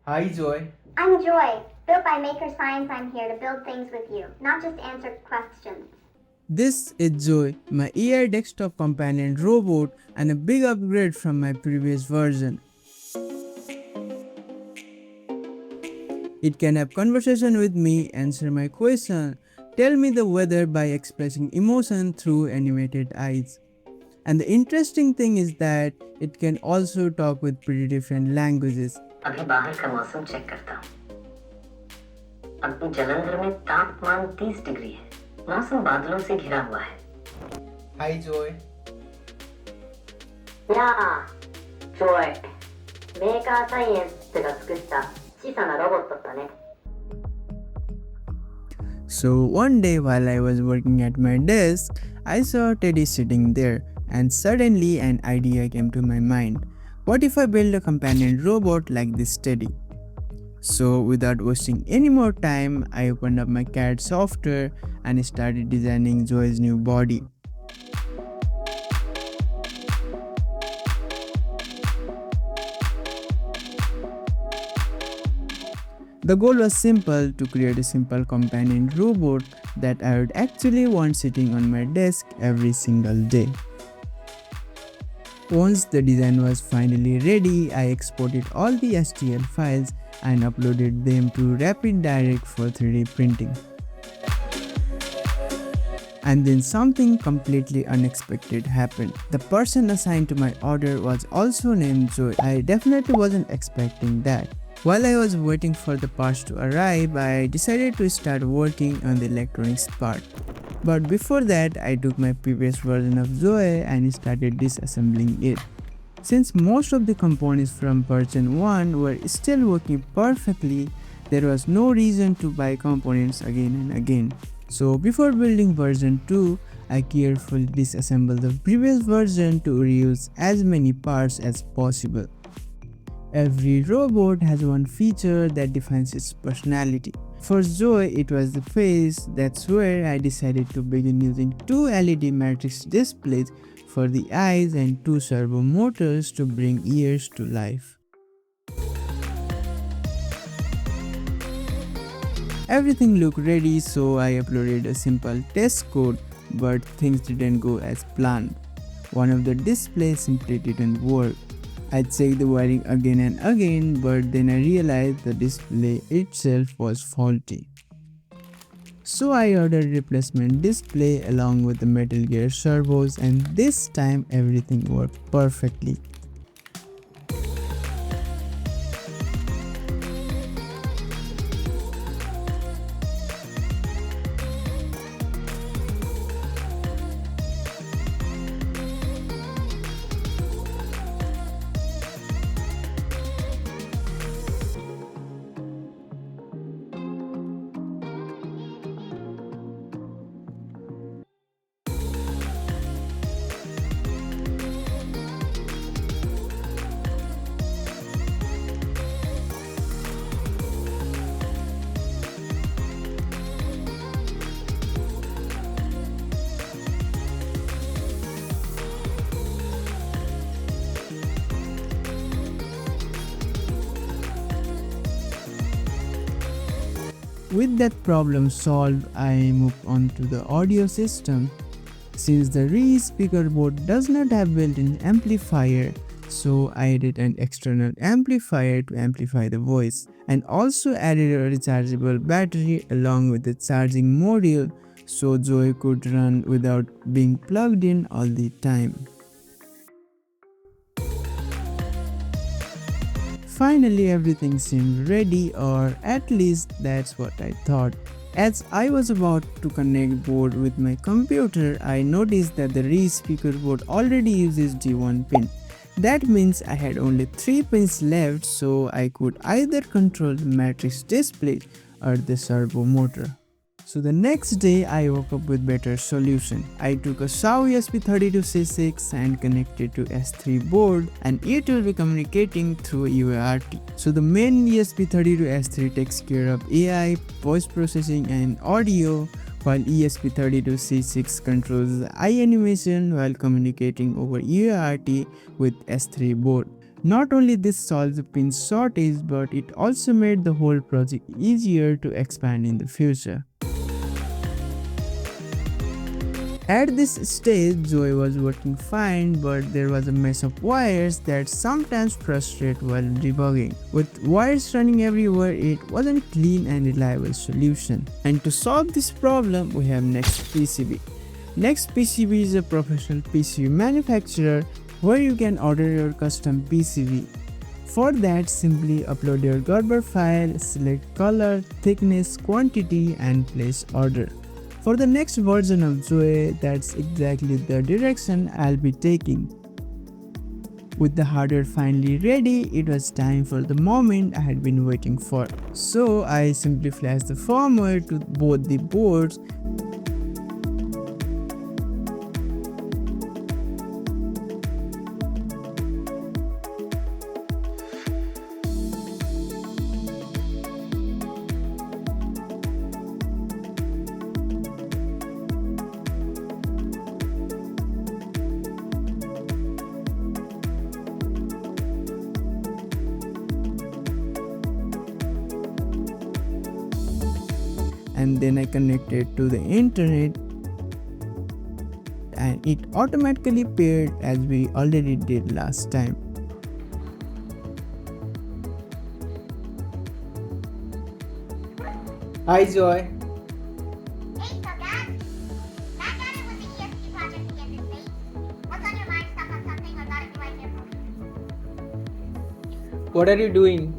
Hi Joy. I'm Joy. Built by Maker Science, I'm here to build things with you, not just answer questions. This is Joy, my AI desktop companion robot and a big upgrade from my previous version. It can have conversation with me, answer my question, tell me the weather by expressing emotion through animated eyes. And the interesting thing is that it can also talk with pretty different languages. अभी बाहर का मौसम check करता हूँ। अब जलंधर में तापमान 30 degree है। मौसम बादलों से घिरा हुआ है। Hi Joy. Yeah, Joy. メーカーサイエンスが作った小さなロボットだね。So one day while I was working at my desk, I saw Teddy sitting there and suddenly an idea came to my mind. What if I build a companion robot like this Teddy? So without wasting any more time, I opened up my CAD software and started designing Joy's new body. The goal was simple, to create a simple companion robot that I would actually want sitting on my desk every single day. Once the design was finally ready, I exported all the STL files and uploaded them to RapidDirect for 3D printing. And then something completely unexpected happened. The person assigned to my order was also named Joy. I definitely wasn't expecting that. While I was waiting for the parts to arrive, I decided to start working on the electronics part. But before that, I took my previous version of Zoe and started disassembling it. Since most of the components from version 1 were still working perfectly, there was no reason to buy components again and again. So before building version 2, I carefully disassembled the previous version to reuse as many parts as possible. Every robot has one feature that defines its personality. For Zoe, it was the face. That's where I decided to begin using two LED matrix displays for the eyes and two servo motors to bring ears to life. Everything looked ready, so I uploaded a simple test code, but things didn't go as planned. One of the displays simply didn't work. I checked the wiring again and again, but then I realized the display itself was faulty. So I ordered replacement display along with the metal gear servos, and this time everything worked perfectly. With that problem solved, I moved on to the audio system. Since the ReSpeaker board does not have built-in amplifier, so I added an external amplifier to amplify the voice, and also added a rechargeable battery along with the charging module so Zoe could run without being plugged in all the time. Finally, everything seemed ready, or at least that's what I thought. As I was about to connect board with my computer, I noticed that the ReSpeaker board already uses D1 pin. That means I had only 3 pins left, so I could either control the matrix display or the servo motor. So the next day I woke up with better solution. I took a xiaozhi ESP32 S3 and connected to S3 board, and it will be communicating through UART. So the main ESP32 S3 takes care of AI, voice processing and audio, while ESP32 S3 controls the eye animation while communicating over UART with S3 board. Not only this solved the pin shortage, but it also made the whole project easier to expand in the future. At this stage, Zoe was working fine, but there was a mess of wires that sometimes frustrate while debugging. With wires running everywhere, it wasn't a clean and reliable solution. And to solve this problem, we have Next PCB. Next PCB is a professional PCB manufacturer where you can order your custom PCB. For that, simply upload your Gerber file, select color, thickness, quantity, and place order. For the next version of Zoe, that's exactly the direction I'll be taking. With the hardware finally ready, it was time for the moment I had been waiting for. So I simply flashed the firmware to both the boards. And then I connected to the internet and it automatically paired as we already did last time. Hi Joy. Hey, so Dad, back at it with the ESP project again this week. What's on your mind? Stuck on something or got it right here for me? What are you doing?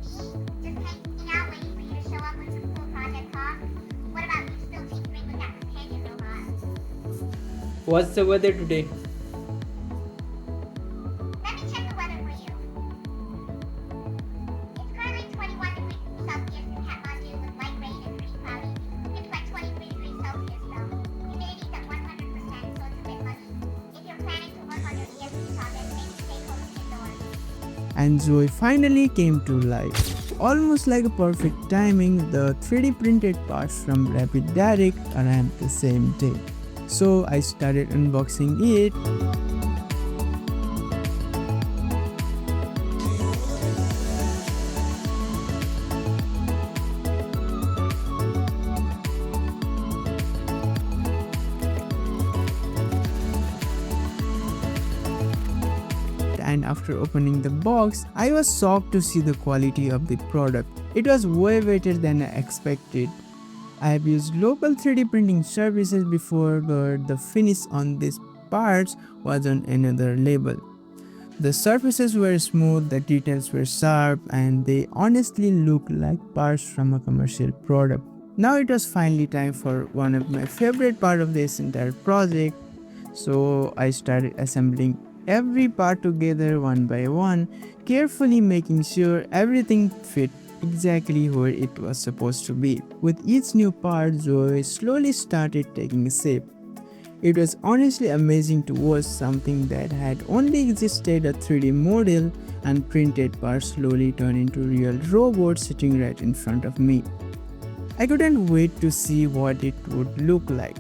Just hanging out waiting for you to show up with some cool project talk. What about you still tinkering with that companion robot? What's the weather today? Let me check the weather for you. It's currently 21 degrees Celsius in Kathmandu with light rain and pretty cloudy. It's like 23 degrees Celsius though. Humidity's at 100%, so it's a bit muggy. If you're planning to work on your ESP project, maybe stay close indoors. And Zoe finally came to life. Almost like a perfect timing, the 3D printed parts from RapidDirect arrived the same day. So I started unboxing it. And after opening the box, I was shocked to see the quality of the product. It was way better than I expected. I have used local 3D printing services before, but the finish on these parts was on another level. The surfaces were smooth, the details were sharp, and they honestly looked like parts from a commercial product. Now it was finally time for one of my favorite part of this entire project. So I started assembling every part together one by one, carefully making sure everything fit exactly where it was supposed to be. With each new part, Zoe slowly started taking shape. It was honestly amazing to watch something that had only existed a 3D model and printed parts slowly turn into real robots sitting right in front of me. I couldn't wait to see what it would look like.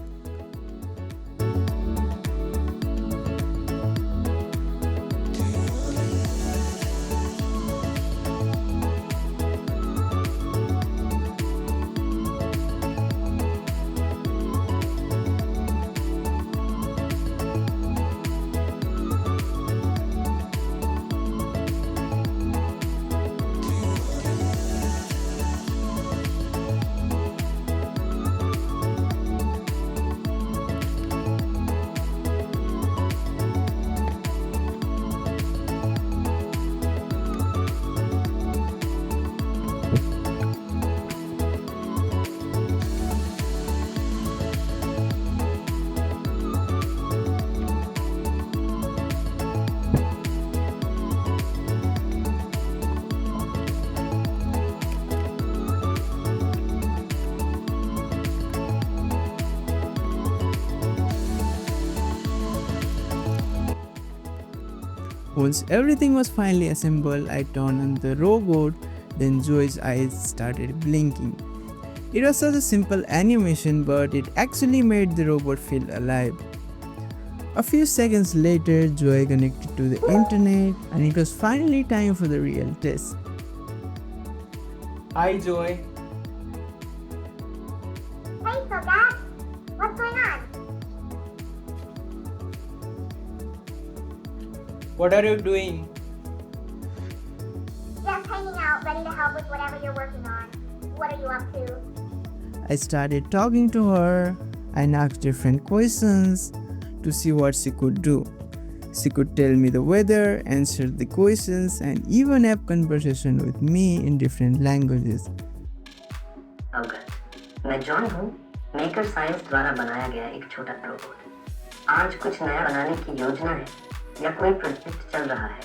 Once everything was finally assembled, I turned on the robot, then Zoe's eyes started blinking. It was such a simple animation, but it actually made the robot feel alive. A few seconds later, Joy connected to the internet and it was finally time for the real test. Hi Joy. Hey, so Dad, what's going on? What are you doing? Just hanging out, ready to help with whatever you're working on. What are you up to? I started talking to her and asked different questions to see what she could do. She could tell me the weather, answer the questions, and even have conversation with me in different languages. अवगत मैं John हूँ maker science द्वारा बनाया गया एक छोटा robot आज कुछ नया बनाने की योजना है या कोई प्रोजेक्ट चल रहा है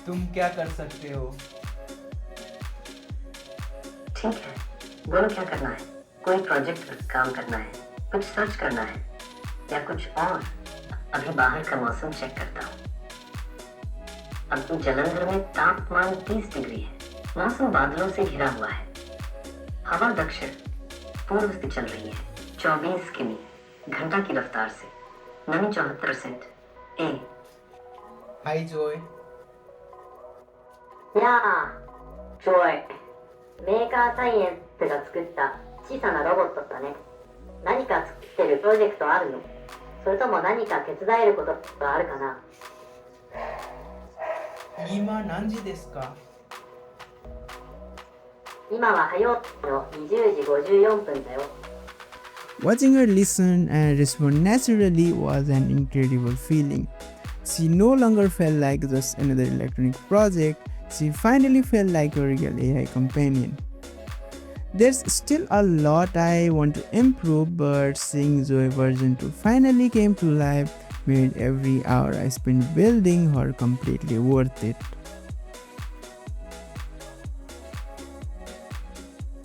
तुम क्या कर सकते हो? ठीक है बोलो क्या करना है कोई प्रोजेक्ट पर काम करना है कुछ सर्च करना है या कुछ और अभी बाहर का मौसम चेक करता हूँ अब जलंधर में तापमान 30 डिग्री है मौसम बादलों से घिरा हुआ है हवा दक्षिण पूर्व से चल रही है 24 किमी घंटा की रफ्तार से नमी 74%ए Hi Joy. やあ、ジョイ。メーカーサイエンスが作った小さなロボットだね。何か作ってるプロジェクトあるの？それとも何か手伝えることがあるかな？今何時ですか？今は火曜日の20時54分だよ。Watching her listen and respond naturally was an incredible feeling. She no longer felt like just another electronic project, she finally felt like a real AI companion. There's still a lot I want to improve, but seeing Zoe version 2 finally came to life made every hour I spent building her completely worth it.